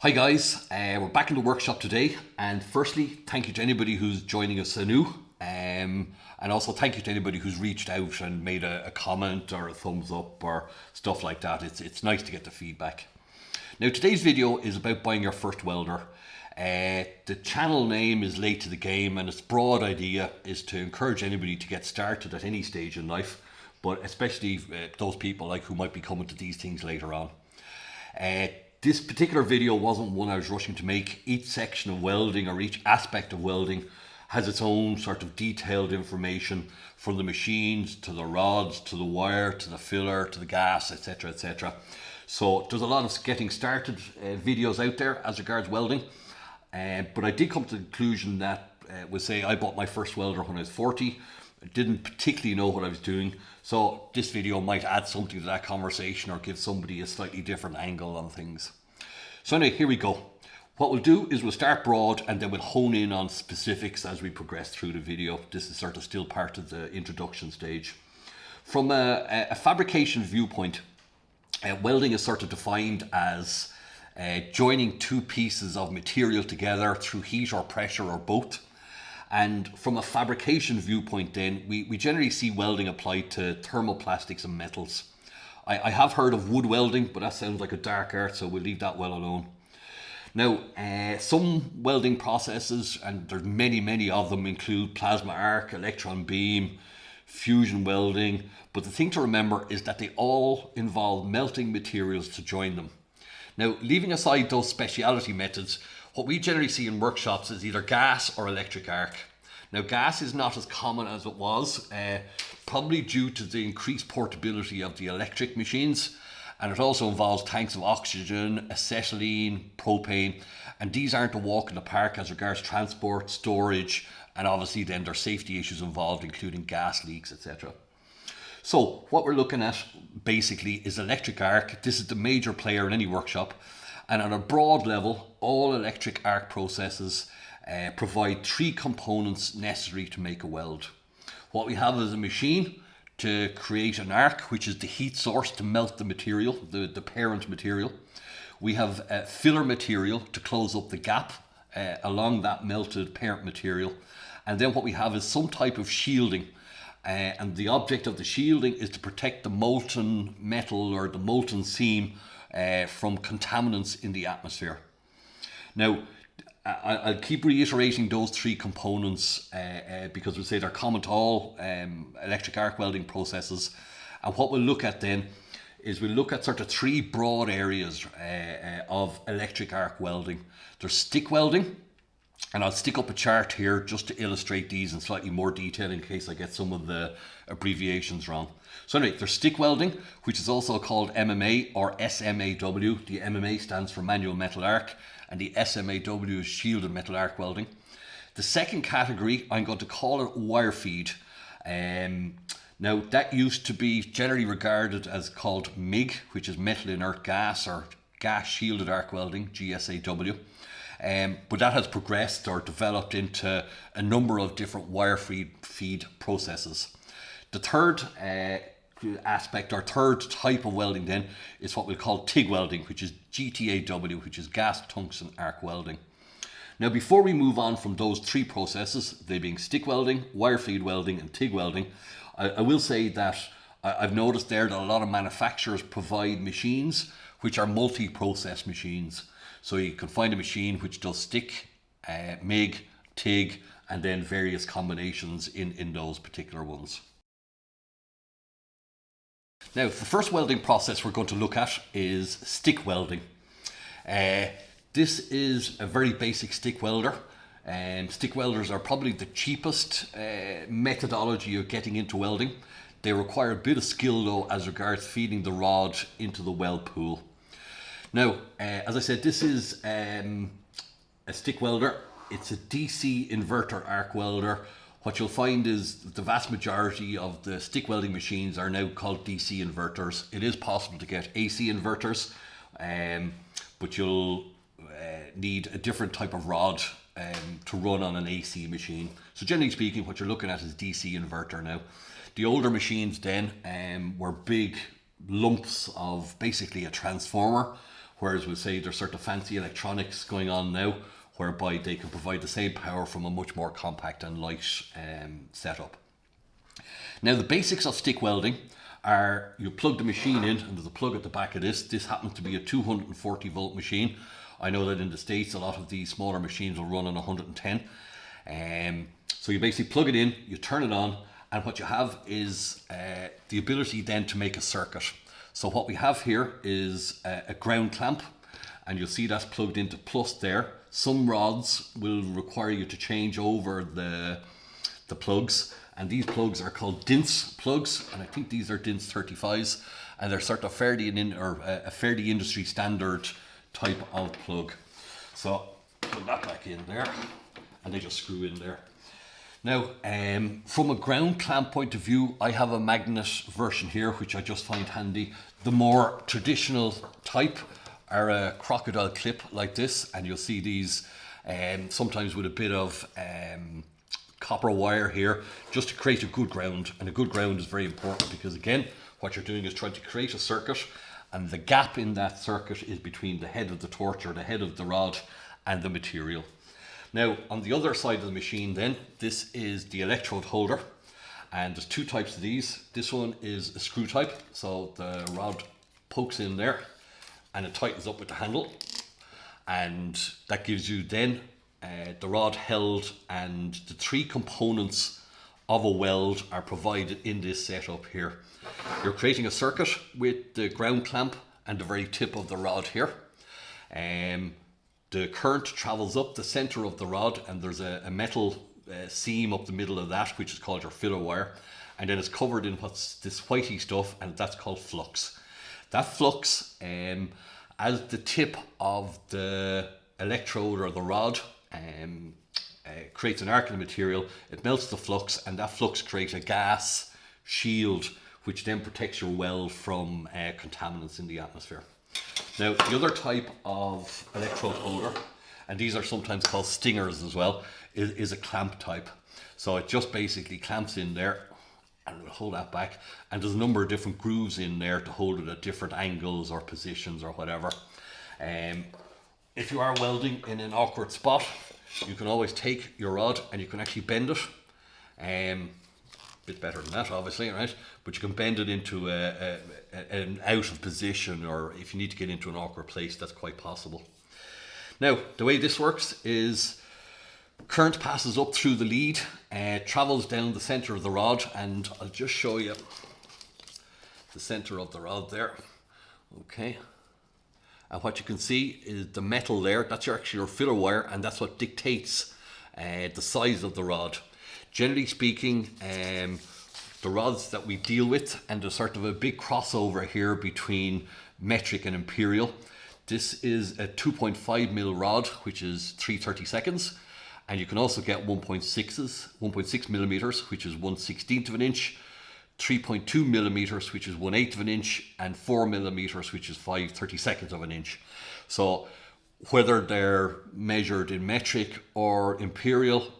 Hi guys, we're back in the workshop today, and firstly thank you to anybody who's joining us anew, and also thank you to anybody who's reached out and made a comment or a thumbs up or stuff like that. It's nice to get the feedback. Now today's video is about buying your first welder. The channel name is Late to the Game, and its broad idea is to encourage anybody to get started at any stage in life, but especially those people like who might be coming to these things later on. This particular video wasn't one I was rushing to make. Each section of welding or each aspect of welding has its own sort of detailed information, from the machines to the rods to the wire to the filler to the gas, etc, etc. So there's a lot of getting started videos out there as regards welding, but I did come to the conclusion that we'll say I bought my first welder when I was 40. I didn't particularly know what I was doing, so this video might add something to that conversation or give somebody a slightly different angle on things. So anyway, here we go. What we'll do is we'll start broad and then we'll hone in on specifics as we progress through the video. This is sort of still part of the introduction stage. From a fabrication viewpoint, welding is sort of defined as joining two pieces of material together through heat or pressure or both. And from a fabrication viewpoint then, we generally see welding applied to thermoplastics and metals. I have heard of wood welding, but that sounds like a dark art, so we'll leave that well alone. Now, some welding processes, and there's many of them, include plasma arc, electron beam, fusion welding, but the thing to remember is that they all involve melting materials to join them. Now, leaving aside those speciality methods, what we generally see in workshops is either gas or electric arc. Now, gas is not as common as it was, probably due to the increased portability of the electric machines, and it also involves tanks of oxygen, acetylene, propane, and these aren't a walk in the park as regards transport, storage, and obviously then there's safety issues involved, including gas leaks, etc. So what we're looking at basically is electric arc. This is the major player in any workshop. And on a broad level, all electric arc processes provide three components necessary to make a weld. What we have is a machine to create an arc, which is the heat source to melt the material, the parent material. We have filler material to close up the gap along that melted parent material. And then what we have is some type of shielding. And the object of the shielding is to protect the molten metal or the molten seam from contaminants in the atmosphere. Now, I'll keep reiterating those three components because we say they're common to all electric arc welding processes. And what we'll look at then is we'll look at sort of three broad areas of electric arc welding. There's stick welding, and I'll stick up a chart here just to illustrate these in slightly more detail in case I get some of the abbreviations wrong. So anyway, there's stick welding, which is also called MMA or SMAW. The MMA stands for manual metal arc, and the SMAW is shielded metal arc welding. The second category, I'm going to call it wirefeed. Now, that used to be generally regarded as called MIG, which is metal inert gas, or gas shielded arc welding, GSAW. But that has progressed or developed into a number of different wirefeed processes. The third aspect or third type of welding then is what we'll call TIG welding, which is GTAW, which is gas tungsten arc welding. Now, before we move on from those three processes, they being stick welding, wirefeed welding, and TIG welding, I will say that I've noticed there that a lot of manufacturers provide machines which are multi-process machines. So you can find a machine which does stick, MIG, TIG, and then various combinations in those particular ones. Now, the first welding process we're going to look at is stick welding. This is a very basic stick welder. Stick welders are probably the cheapest methodology of getting into welding. They require a bit of skill though as regards feeding the rod into the weld pool. Now, as I said, this is a stick welder. It's a DC inverter arc welder. What you'll find is the vast majority of the stick welding machines are now called DC inverters. It is possible to get AC inverters, but you'll need a different type of rod to run on an AC machine. So generally speaking, what you're looking at is DC inverter now. The older machines then were big lumps of basically a transformer, whereas we'll say there's sort of fancy electronics going on now whereby they can provide the same power from a much more compact and light setup. Now the basics of stick welding are you plug the machine in, and there's a plug at the back of this. This happens to be a 240 volt machine. I know that in the States a lot of these smaller machines will run on 110. So you basically plug it in, you turn it on, and what you have is the ability then to make a circuit. So what we have here is a ground clamp, and you'll see that's plugged into plus there. Some rods will require you to change over the plugs, and these plugs are called DINS plugs, and I think these are DINS 35s, and they're sort of fairly a fairly industry standard type of plug. So put that back in there, and they just screw in there. Now, from a ground clamp point of view, I have a magnet version here, which I just find handy. The more traditional type are a crocodile clip like this, and you'll see these sometimes with a bit of copper wire here, just to create a good ground. And a good ground is very important because, again, what you're doing is trying to create a circuit, and the gap in that circuit is between the head of the torch or the head of the rod and the material. Now, on the other side of the machine then, this is the electrode holder, and there's two types of these. This one is a screw type, so the rod pokes in there and it tightens up with the handle, and that gives you then the rod held, and the three components of a weld are provided in this setup here. You're creating a circuit with the ground clamp and the very tip of the rod here. The current travels up the center of the rod, and there's a metal seam up the middle of that, which is called your filler wire, and then it's covered in what's this whitey stuff, and that's called flux. That flux, as the tip of the electrode or the rod creates an arc in the material, it melts the flux, and that flux creates a gas shield which then protects your weld from contaminants in the atmosphere. Now, the other type of electrode holder, and these are sometimes called stingers as well, is a clamp type. So it just basically clamps in there, and it'll hold that back, and there's a number of different grooves in there to hold it at different angles or positions or whatever. If you are welding in an awkward spot, you can always take your rod and you can actually bend it. Bit better than that, obviously, right? But you can bend it into an out of position, or if you need to get into an awkward place, that's quite possible. Now, the way this works is current passes up through the lead, travels down the center of the rod, and I'll just show you the center of the rod there. Okay. And what you can see is the metal there, that's actually your filler wire, and that's what dictates the size of the rod. Generally speaking, the rods that we deal with, and there's sort of a big crossover here between metric and imperial. This is a 2.5 mil rod, which is 3/32, and you can also get 1.6 millimeters, which is 1/16 of an inch, 3.2 millimeters, which is 1/8 of an inch, and 4 millimeters, which is 5/32 of an inch. So whether they're measured in metric or imperial,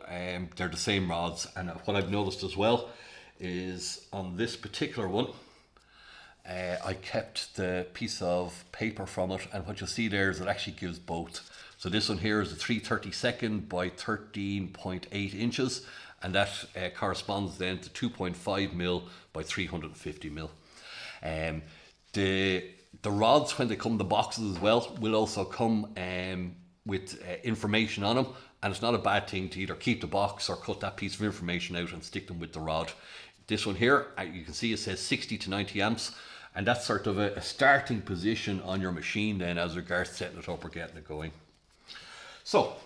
they're the same rods. And what I've noticed as well is on this particular one, I kept the piece of paper from it, and what you'll see there is it actually gives both. So this one here is a 3/32 by 13.8 inches, and that corresponds then to 2.5 mil by 350 mil. The rods, when they come in the boxes as well, will also come with information on them, and it's not a bad thing to either keep the box or cut that piece of information out and stick them with the rod. This one here, you can see it says 60 to 90 amps, and that's sort of a starting position on your machine then as regards setting it up or getting it going. So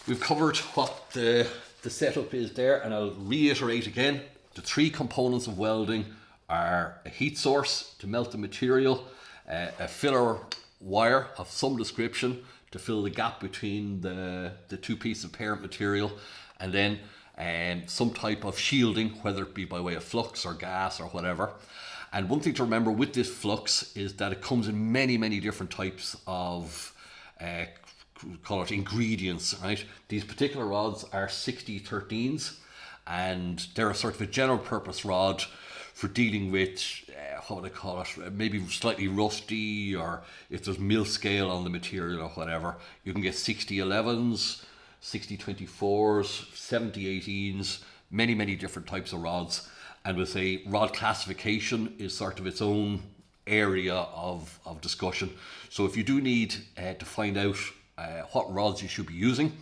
we've covered what the setup is there, and I'll reiterate again, the three components of welding are a heat source to melt the material, a filler wire of some description to fill the gap between the two pieces of parent material, and then some type of shielding, whether it be by way of flux or gas or whatever. And one thing to remember with this flux is that it comes in many, many different types of call it ingredients, right? These particular rods are 60/13s, and they're a sort of a general purpose rod for dealing with, what would I call it, maybe slightly rusty, or if there's mill scale on the material or whatever. You can get 6011s, 6024s, 7018s, many different types of rods. And we'll say rod classification is sort of its own area of discussion. So if you do need to find out what rods you should be using,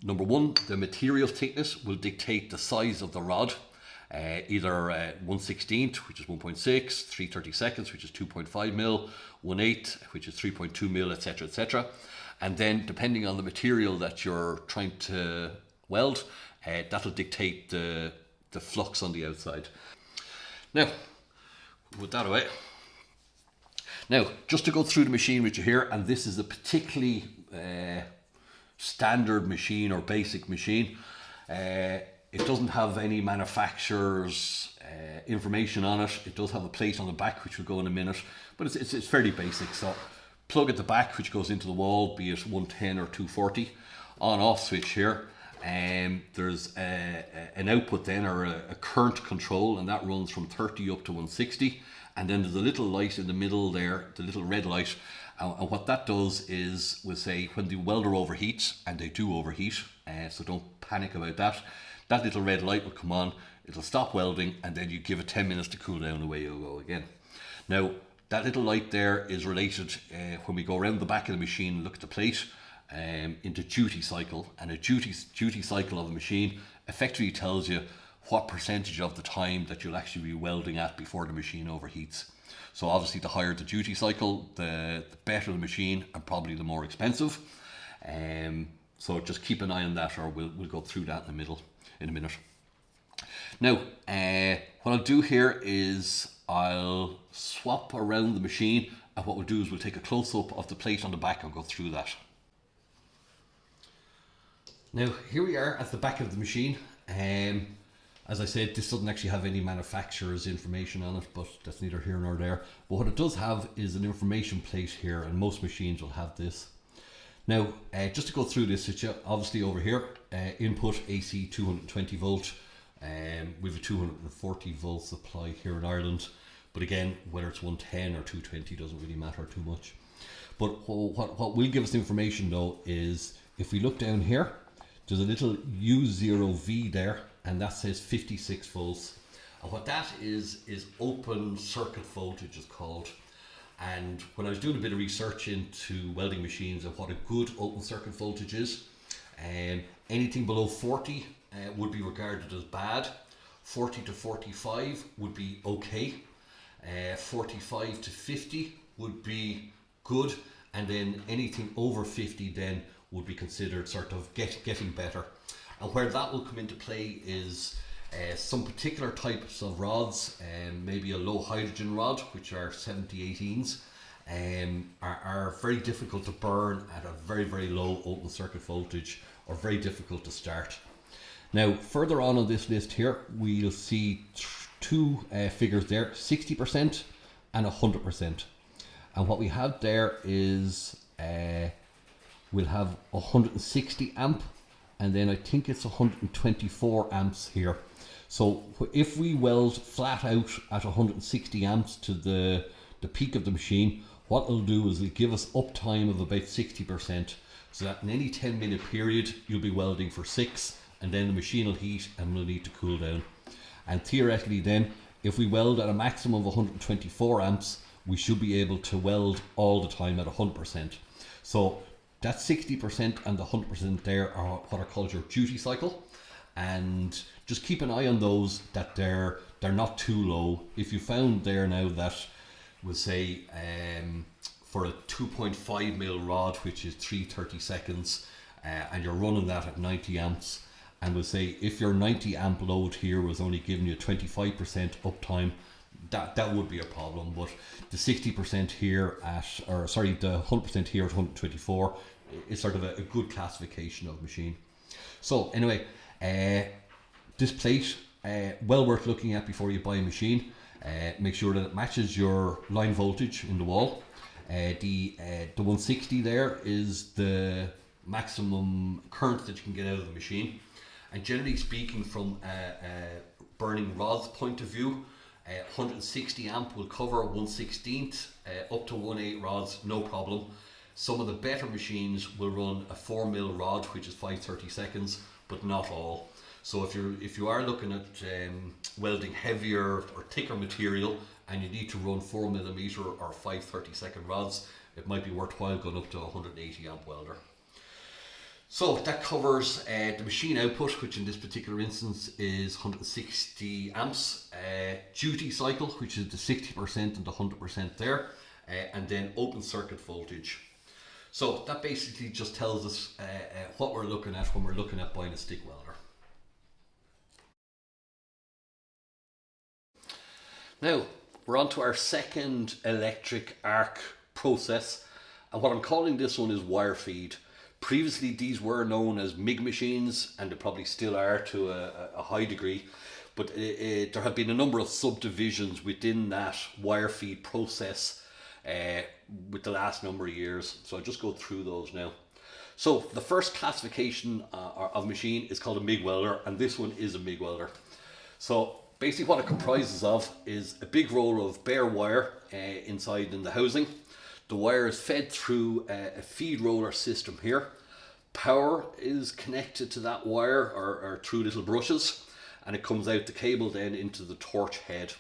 number one, the material thickness will dictate the size of the rod. Either 1/16, which is 1.6, 3/32, which is 2.5 mil, 1/8, which is 3.2 mil, etc., etc. And then depending on the material that you're trying to weld, that'll dictate the flux on the outside. Now, with that away, now just to go through the machine with you here, and this is a particularly standard machine or basic machine. It doesn't have any manufacturer's information on it. It does have a plate on the back, which will go in a minute, but it's fairly basic. So plug at the back, which goes into the wall, be it 110 or 240. On off switch here. There's an output then, or a current control, and that runs from 30 up to 160. And then there's a little light in the middle there, the little red light. And what that does is, we'll say, when the welder overheats, and they do overheat, so don't panic about that, that little red light will come on, it'll stop welding, and then you give it 10 minutes to cool down, away you'll go again. Now, that little light there is related, when we go around the back of the machine and look at the plate, into duty cycle. And a duty cycle of a machine effectively tells you what percentage of the time that you'll actually be welding at before the machine overheats. So obviously the higher the duty cycle, the better the machine, and probably the more expensive. So just keep an eye on that, or we'll go through that in a minute. Now, what I'll do here is I'll swap around the machine, and what we'll do is we'll take a close-up of the plate on the back and go through that. Now, here we are at the back of the machine. As I said, this doesn't actually have any manufacturer's information on it, but that's neither here nor there. But what it does have is an information plate here, and most machines will have this. Now, just to go through this with you, obviously over here, input AC 220 volt. We have a 240 volt supply here in Ireland. But again, whether it's 110 or 220 doesn't really matter too much. But what will give us information though is, if we look down here, there's a little U0V there, and that says 56 volts. And what that is open circuit voltage is called. And when I was doing a bit of research into welding machines and what a good open circuit voltage is, anything below 40 would be regarded as bad. 40 to 45 would be okay. 45 to 50 would be good. And then anything over 50 then would be considered sort of getting better. And where that will come into play is some particular types of rods, maybe a low hydrogen rod, which are 7018s, are very difficult to burn at a very low open circuit voltage, or very difficult to start. Now, further on this list here, we'll see two figures there, 60% and 100%. And what we have there is we'll have 160 amp, and then I think it's 124 amps here. So if we weld flat out at 160 amps to the peak of the machine, what it'll do is it'll give us uptime of about 60%. So that in any 10-minute period, you'll be welding for 6, and then the machine will heat and will need to cool down. And theoretically then, if we weld at a maximum of 124 amps, we should be able to weld all the time at 100%. So that 60% and the 100% there are what are called your duty cycle. And just keep an eye on those, that they're not too low. If you found there now that, we'll say, for a 2.5 mil rod, which is 3/32, and you're running that at 90 amps, and we'll say if your 90 amp load here was only giving you 25% uptime, that would be a problem. But the 60% here the 100% here at 124 is sort of a good classification of machine. So anyway, this plate, well worth looking at before you buy a machine. Make sure that it matches your line voltage in the wall. The 160 there is the maximum current that you can get out of the machine. And generally speaking, from a burning rods point of view, 160 amp will cover 1/16 up to 1/8 rods, no problem. Some of the better machines will run a 4mm rod, which is 5/30 seconds, but not all. So if you are looking at welding heavier or thicker material and you need to run 4mm or 5/30 second rods, it might be worthwhile going up to a 180 amp welder. So that covers the machine output, which in this particular instance is 160 amps, duty cycle, which is the 60% and the 100% there, and then open circuit voltage. So that basically just tells us what we're looking at when we're looking at buying a stick welder. Now we're on to our second electric arc process, and what I'm calling this one is Wirefeed. Previously these were known as MIG machines, and they probably still are to a high degree, but there have been a number of subdivisions within that Wirefeed process with the last number of years. So I'll just go through those now. So the first classification of machine is called a MIG welder, and this one is a MIG welder. So basically what it comprises of is a big roll of bare wire inside in the housing. The wire is fed through a feed roller system here. Power is connected to that wire or through little brushes, and it comes out the cable then into the torch head.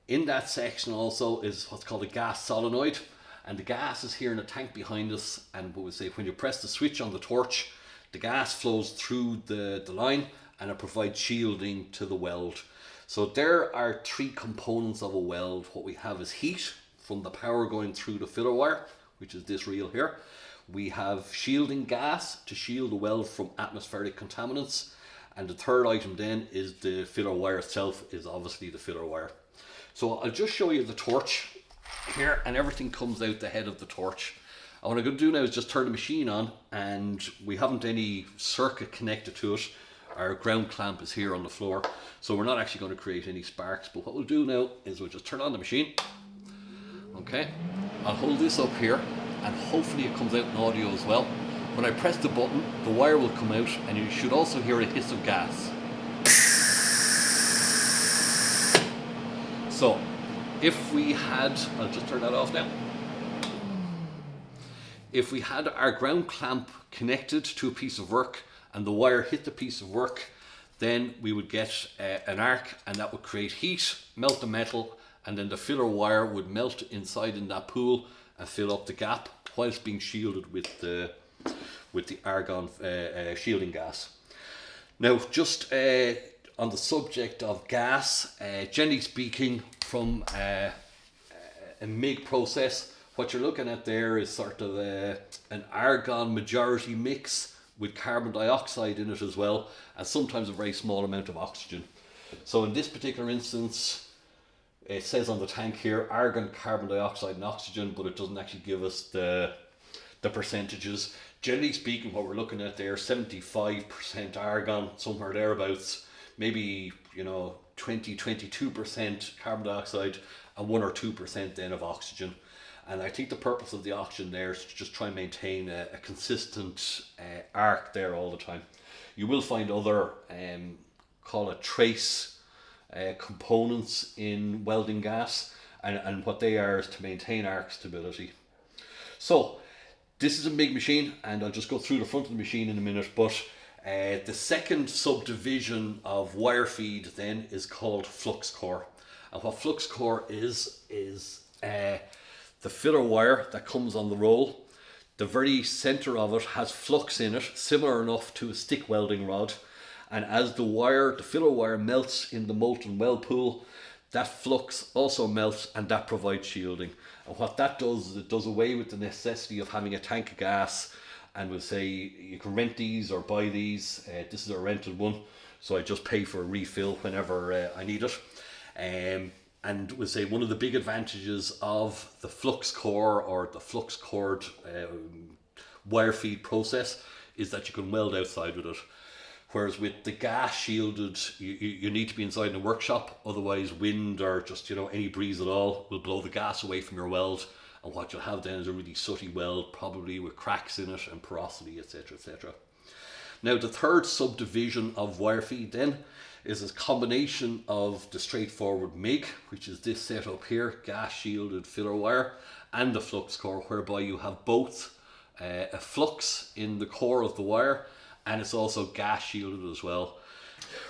In that section also is what's called a gas solenoid, and the gas is here in a tank behind us, and what we say, when you press the switch on the torch, the gas flows through the line and it provides shielding to the weld. So there are three components of a weld. What we have is heat from the power going through the filler wire, which is this reel here. We have shielding gas to shield the weld from atmospheric contaminants, and the third item then is the filler wire itself, is obviously the filler wire. So I'll just show you the torch here, and everything comes out the head of the torch. And what I'm going to do now is just turn the machine on, and we haven't any circuit connected to it. Our ground clamp is here on the floor, so we're not actually going to create any sparks. But what we'll do now is we'll just turn on the machine. Okay, I'll hold this up here, and hopefully it comes out in audio as well. When I press the button, the wire will come out, and you should also hear a hiss of gas. So if we had, I'll just turn that off now. If we had our ground clamp connected to a piece of work and the wire hit the piece of work, then we would get an arc, and that would create heat, melt the metal, and then the filler wire would melt inside in that pool and fill up the gap whilst being shielded with the argon shielding gas. Now, just on the subject of gas, generally speaking, from a MIG process, what you're looking at there is sort of an argon majority mix with carbon dioxide in it as well, and sometimes a very small amount of oxygen. So in this particular instance, it says on the tank here argon, carbon dioxide and oxygen, but it doesn't actually give us the percentages. Generally speaking, what we're looking at there, 75% argon, somewhere thereabouts, maybe 20-22% carbon dioxide, and 1 or 2% then of oxygen. And I think the purpose of the oxygen there is to just try and maintain a consistent arc there all the time. You will find other call it trace components in welding gas, and what they are is to maintain arc stability. So this is a MIG machine, and I'll just go through the front of the machine in a minute, but the second subdivision of wire feed then is called flux core. And what flux core is the filler wire that comes on the roll. The very center of it has flux in it, similar enough to a stick welding rod. And as the filler wire melts in the molten weld pool, that flux also melts, and that provides shielding. And what that does is it does away with the necessity of having a tank of gas, and we'll say you can rent these or buy these. This is a rented one, so I just pay for a refill whenever I need it. And we'll say one of the big advantages of the flux core or the flux cored wire feed process is that you can weld outside with it. Whereas with the gas shielded, you need to be inside in a workshop, otherwise wind or just any breeze at all will blow the gas away from your weld, and what you'll have then is a really sooty weld, probably with cracks in it and porosity, etc., etc. Now the third subdivision of wire feed then is a combination of the straightforward MIG, which is this setup here, gas shielded filler wire, and the flux core, whereby you have both a flux in the core of the wire, and it's also gas shielded as well.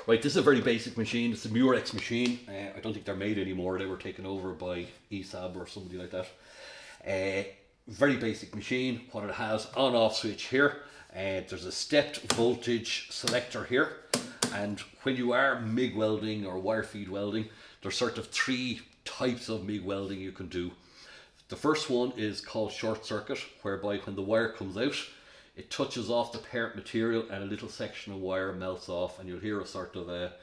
Right, this is a very basic machine. It's a Murex machine. I don't think they're made anymore. They were taken over by ESAB or somebody like that. Very basic machine. What it has, on-off switch here. There's a stepped voltage selector here. And when you are MIG welding or Wirefeed welding, there's sort of 3 types of MIG welding you can do. The first one is called short circuit, whereby when the wire comes out, it touches off the parent material and a little section of wire melts off, and you'll hear a sort of a,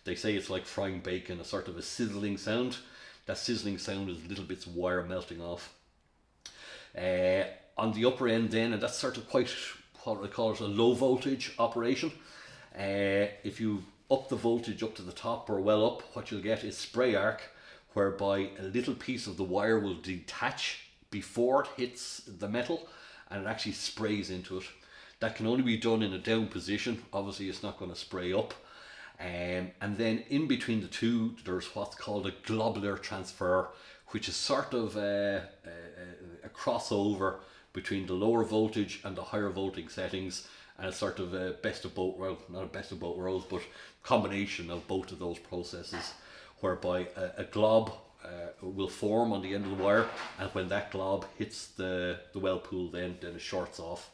they say it's like frying bacon, a sort of a sizzling sound. That sizzling sound is little bits of wire melting off. On the upper end then, and that's sort of quite what I call it, a low voltage operation. If you up the voltage up to the top or well up, what you'll get is spray arc, whereby a little piece of the wire will detach before it hits the metal, and it actually sprays into it. That can only be done in a down position. Obviously it's not going to spray up. And then in between the two, there's what's called a globular transfer, which is sort of a crossover between the lower voltage and the higher voltage settings, and it's sort of a best of both, well, not a best of both worlds, but combination of both of those processes, whereby a glob will form on the end of the wire, and when that glob hits the weld pool, then it shorts off.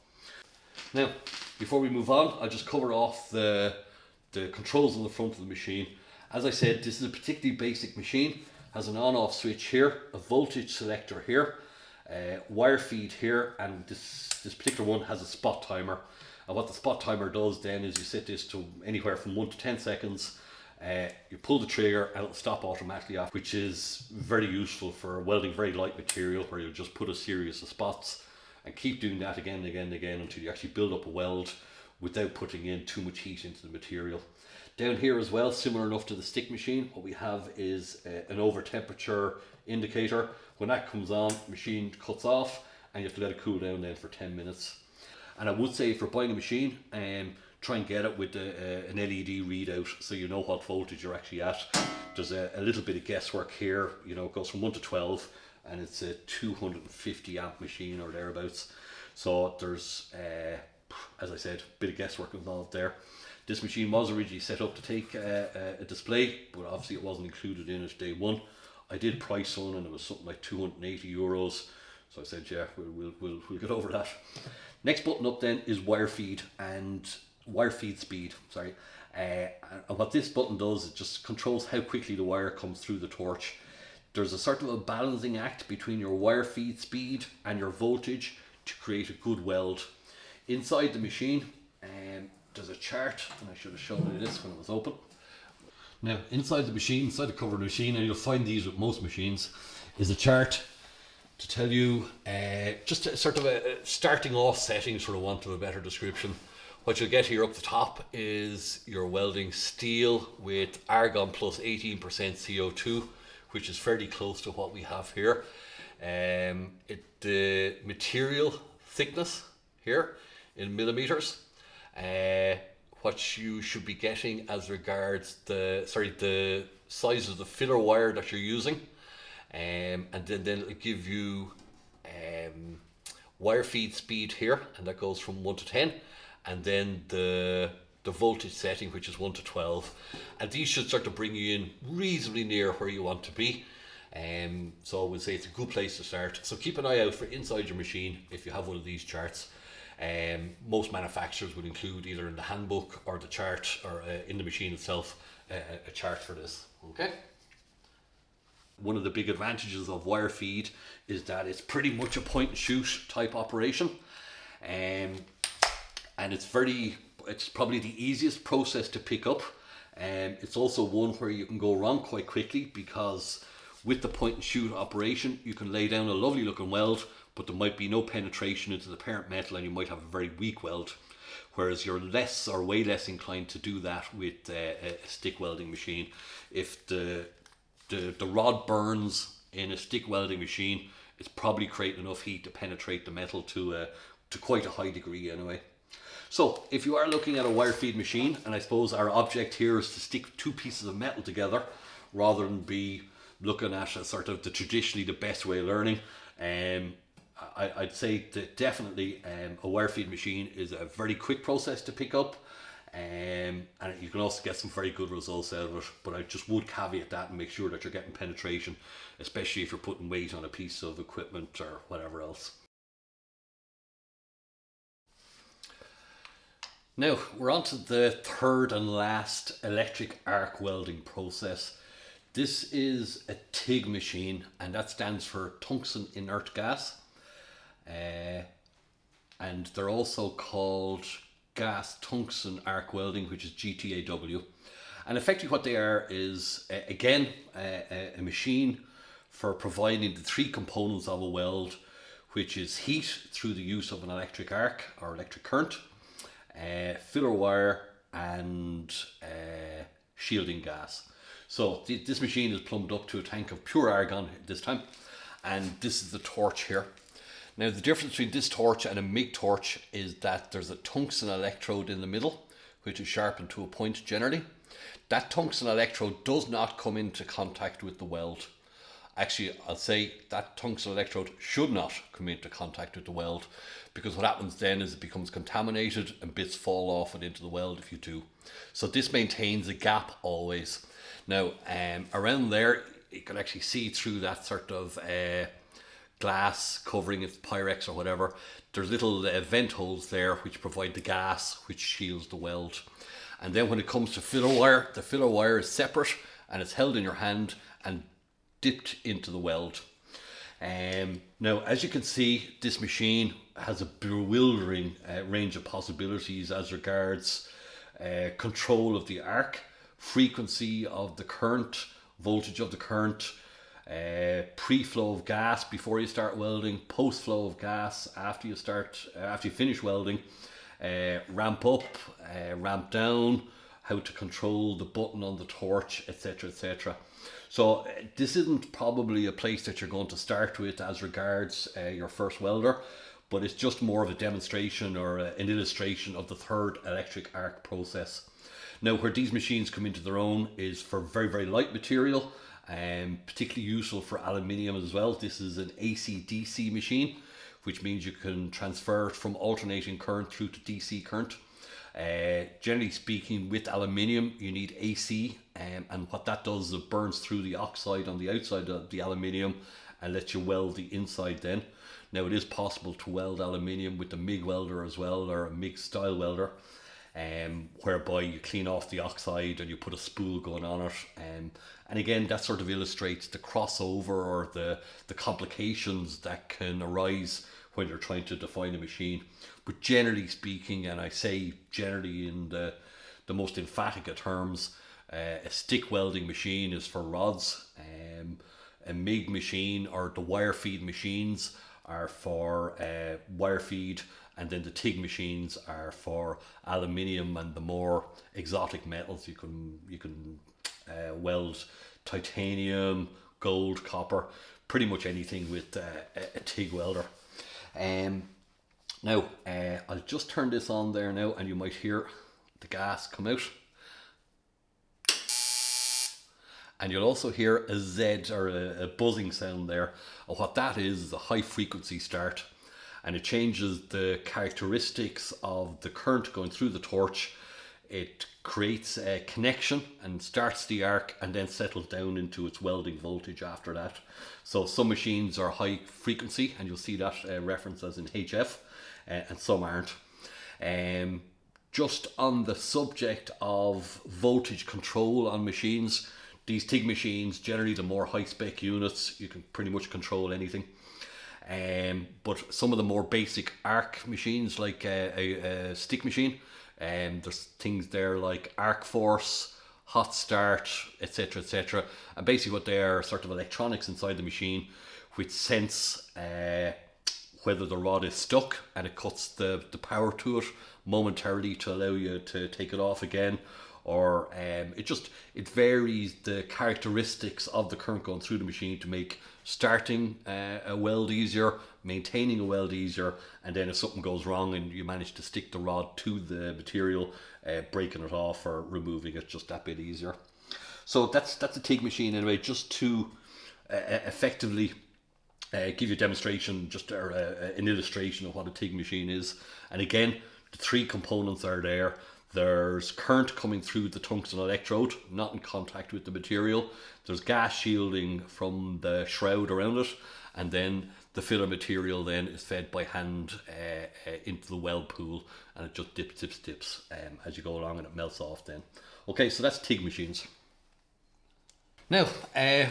Now, before we move on, I'll just cover off the controls on the front of the machine. As I said, this is a particularly basic machine. Has an on-off switch here, a voltage selector here, wire feed here, and this particular one has a spot timer. And what the spot timer does then is you set this to anywhere from 1 to 10 seconds. You pull the trigger and it'll stop automatically off, which is very useful for welding very light material, where you'll just put a series of spots and keep doing that again and again and again until you actually build up a weld without putting in too much heat into the material. Down here as well, similar enough to the stick machine, what we have is an over temperature indicator. When that comes on, the machine cuts off and you have to let it cool down then for 10 minutes. And I would say if you're buying a machine, try and get it with an LED readout so you know what voltage you're actually at. There's a little bit of guesswork here, you know, it goes from 1 to 12 and it's a 250 amp machine or thereabouts. So there's, as I said, a bit of guesswork involved there. This machine was originally set up to take a display, but obviously it wasn't included in it day one. I did price one and it was something like €280. So I said, yeah, we'll get over that. Next button up then is wire feed and wire feed speed, sorry. And what this button does, it just controls how quickly the wire comes through the torch. There's a sort of a balancing act between your wire feed speed and your voltage to create a good weld. Inside the machine, there's a chart, and I should have shown you this when it was open. Now, inside the machine, inside the cover of the machine, and you'll find these with most machines, is a chart to tell you just a sort of a starting off settings, for the want of a better description. What you'll get here up the top is your welding steel with argon plus 18% CO2, which is fairly close to what we have here. The material thickness here in millimeters. What you should be getting as regards the size of the filler wire that you're using, and then it'll give you wire feed speed here, and that goes from 1 to 10, and then the voltage setting, which is 1 to 12, and these should start to bring you in reasonably near where you want to be. So we'll say it's a good place to start. So keep an eye out for inside your machine if you have one of these charts. Most manufacturers would include either in the handbook or the chart or in the machine itself a chart for this. Okay. One of the big advantages of wire feed is that it's pretty much a point and shoot type operation, and it's probably the easiest process to pick up. It's also one where you can go wrong quite quickly, because with the point and shoot operation you can lay down a lovely looking weld, but there might be no penetration into the parent metal and you might have a very weak weld, whereas you're less or way less inclined to do that with a stick welding machine. If the rod burns in a stick welding machine, it's probably creating enough heat to penetrate the metal to quite a high degree anyway. So if you are looking at a wire feed machine, and I suppose our object here is to stick two pieces of metal together rather than be looking at a sort of traditionally the best way of learning, I'd say that definitely a wire feed machine is a very quick process to pick up, and you can also get some very good results out of it. But I just would caveat that and make sure that you're getting penetration, especially if you're putting weight on a piece of equipment or whatever else. Now we're on to the third and last electric arc welding process. This is a TIG machine, and that stands for tungsten inert gas. And they're also called gas tungsten arc welding, which is GTAW. And effectively what they are is, again, a machine for providing the three components of a weld, which is heat through the use of an electric arc or electric current, filler wire, and shielding gas. So this machine is plumbed up to a tank of pure argon this time, and this is the torch here. Now the difference between this torch and a MIG torch is that there's a tungsten electrode in the middle, which is sharpened to a point generally. That tungsten electrode does not come into contact with the weld. Actually, I'll say that tungsten electrode should not come into contact with the weld, because what happens then is it becomes contaminated and bits fall off and into the weld if you do. So this maintains a gap always. Now around there you can actually see through that sort of glass covering, it's Pyrex or whatever. There's little vent holes there which provide the gas which shields the weld. And then when it comes to filler wire, the filler wire is separate and it's held in your hand and dipped into the weld. Now as you can see, this machine has a bewildering range of possibilities as regards control of the arc, frequency of the current, voltage of the current, pre-flow of gas before you start welding, post-flow of gas after you finish welding, ramp up, ramp down, how to control the button on the torch, etc, etc. So this isn't probably a place that you're going to start with as regards your first welder, but it's just more of a demonstration or an illustration of the third electric arc process. Now where these machines come into their own is for very, very light material, and particularly useful for aluminium as well. This is an AC-DC machine, which means you can transfer it from alternating current through to DC current. Generally speaking, with aluminium you need AC, and what that does is it burns through the oxide on the outside of the aluminium and lets you weld the inside then. Now it is possible to weld aluminium with the MIG welder as well, or a MIG style welder, whereby you clean off the oxide and you put a spool going on it, and again that sort of illustrates the crossover or the complications that can arise when you're trying to define a machine. But generally speaking, and I say generally in the most emphatic of terms, a stick welding machine is for rods, a MIG machine or the wire feed machines are for wire feed, and then the TIG machines are for aluminium and the more exotic metals. You can weld titanium, gold, copper, pretty much anything with a TIG welder. Now I'll just turn this on there now, and you might hear the gas come out, and you'll also hear a Z or a buzzing sound there. And what that is a high frequency start, and it changes the characteristics of the current going through the torch. It creates a connection and starts the arc, and then settles down into its welding voltage after that. So some machines are high frequency, and you'll see that referenced as in HF, and some aren't. Just on the subject of voltage control on machines, these TIG machines, generally the more high spec units, you can pretty much control anything. But some of the more basic arc machines, like a stick machine, there's things there like arc force, hot start, etc, etc. And basically what they are sort of electronics inside the machine which sense whether the rod is stuck, and it cuts the power to it momentarily to allow you to take it off again, or it varies the characteristics of the current going through the machine to make starting a weld easier, maintaining a weld easier, and then if something goes wrong and you manage to stick the rod to the material, breaking it off or removing it just that bit easier. So that's a TIG machine anyway, just to effectively give you a demonstration, just an illustration of what a TIG machine is. And again, the three components are there. There's current coming through the tungsten electrode, not in contact with the material. There's gas shielding from the shroud around it, and then the filler material then is fed by hand into the weld pool, and it just dips as you go along, and it melts off then. Okay, so that's TIG machines. Now,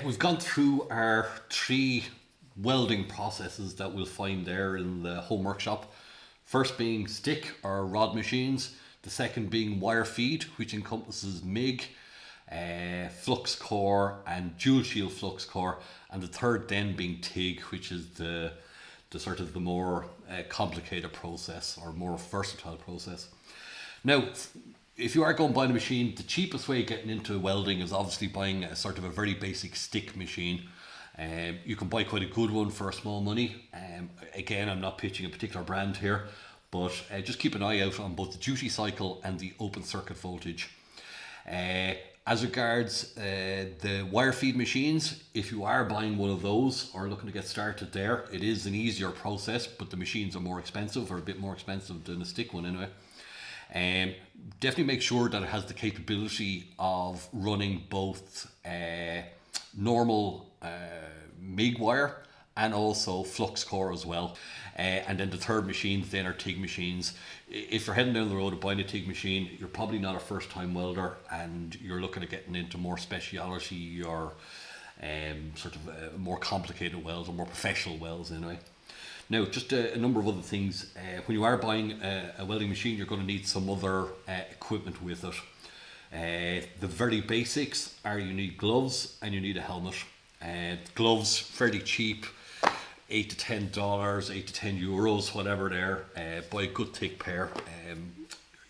we've gone through our three welding processes that we'll find there in the home workshop. First being stick or rod machines, the second being wire feed, which encompasses MIG, flux core and dual shield flux core, and the third then being TIG, which is the sort of the more complicated process or more versatile process. Now, if you are going to buy the machine, the cheapest way of getting into welding is obviously buying a sort of a very basic stick machine. You can buy quite a good one for a small money. Again, I'm not pitching a particular brand here, but just keep an eye out on both the duty cycle and the open circuit voltage. As regards the wire feed machines, if you are buying one of those or looking to get started there, it is an easier process, but the machines are more expensive, or a bit more expensive than a stick one anyway. Definitely make sure that it has the capability of running both normal MIG wire and also flux core as well. And then the third machines then are TIG machines. If you're heading down the road of buying a TIG machine, you're probably not a first time welder and you're looking at getting into more speciality or sort of more complicated welds or more professional welds anyway. Now, just a number of other things. When you are buying a welding machine, you're going to need some other equipment with it. The very basics are you need gloves and you need a helmet. Gloves, fairly cheap, $8 to $10, €8 to €10, whatever there. Buy a good thick pair.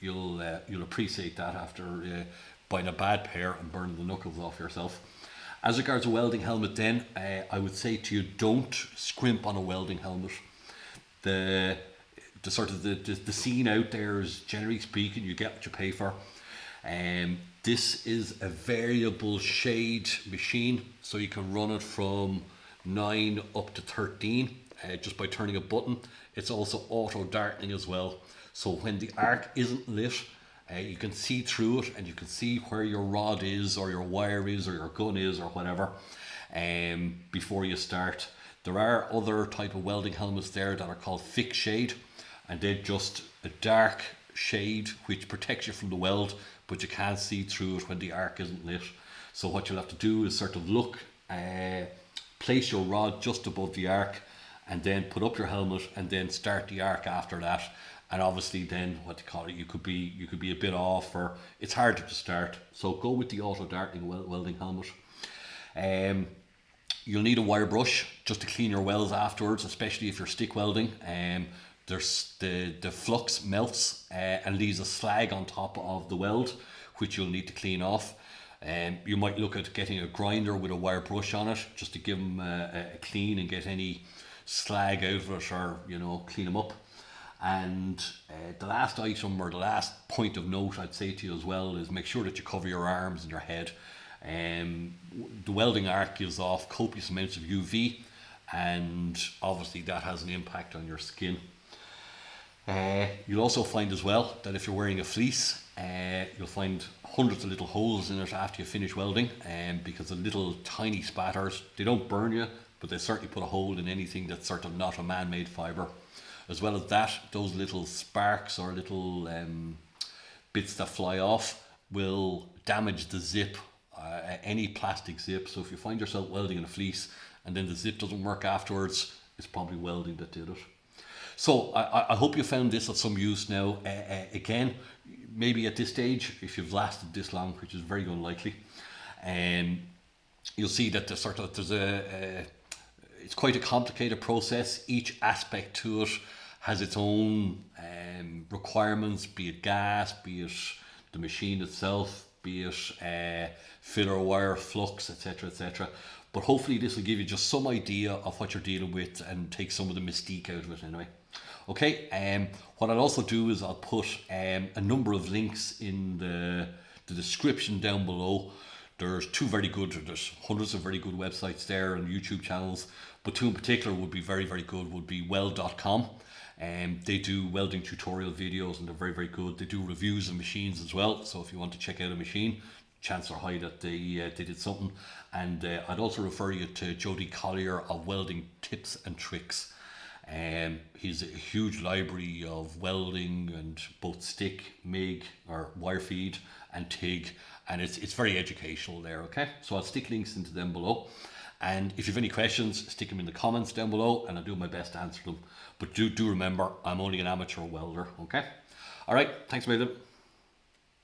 You'll appreciate that after buying a bad pair and burning the knuckles off yourself. As regards a welding helmet then, I would say to you, don't scrimp on a welding helmet. The sort of the scene out there is, generally speaking, you get what you pay for. This is a variable shade machine, so you can run it from 9 up to 13 just by turning a button. It's also auto darkening as well, so when the arc isn't lit, you can see through it and you can see where your rod is or your wire is or your gun is or whatever before you start. There are other type of welding helmets there that are called fixed shade, and they're just a dark shade which protects you from the weld, but you can't see through it when the arc isn't lit. So what you'll have to do is sort of look, place your rod just above the arc and then put up your helmet and then start the arc after that. And obviously then you could be a bit off, or it's harder to start. So go with the auto darkening welding helmet. You'll need a wire brush just to clean your welds afterwards, especially if you're stick welding. There's the flux melts and leaves a slag on top of the weld, which you'll need to clean off. You might look at getting a grinder with a wire brush on it just to give them a clean and get any slag out of it, or clean them up. And the last item, or the last point of note I'd say to you as well, is make sure that you cover your arms and your head. The welding arc gives off copious amounts of UV, and obviously that has an impact on your skin. You'll also find as well that if you're wearing a fleece, you'll find hundreds of little holes in it after you finish welding, because the little tiny spatters, they don't burn you, but they certainly put a hole in anything that's sort of not a man-made fibre. As well as that, those little sparks or little bits that fly off will damage the zip, any plastic zip. So if you find yourself welding in a fleece and then the zip doesn't work afterwards, it's probably welding that did it. So I hope you found this of some use now. Again, maybe at this stage, if you've lasted this long, which is very unlikely, you'll see that it's quite a complicated process. Each aspect to it has its own requirements, be it gas, be it the machine itself, be it filler wire, flux, etc., etc. But hopefully this will give you just some idea of what you're dealing with and take some of the mystique out of it anyway. Okay, what I'll also do is I'll put a number of links in the description down below. There's there's hundreds of very good websites there and YouTube channels, but two in particular would be very, very good, would be weld.com. They do welding tutorial videos and they're very, very good. They do reviews of machines as well, so if you want to check out a machine, chances are high that they did something. And I'd also refer you to Jody Colliers of Welding Tips and Tricks. He's a huge library of welding and both stick, MIG or Wirefeed and TIG, and it's very educational there. Okay, so I'll stick links into them below, and if you have any questions, stick them in the comments down below and I'll do my best to answer them. But do remember, I'm only an amateur welder. Okay, all right, thanks a million.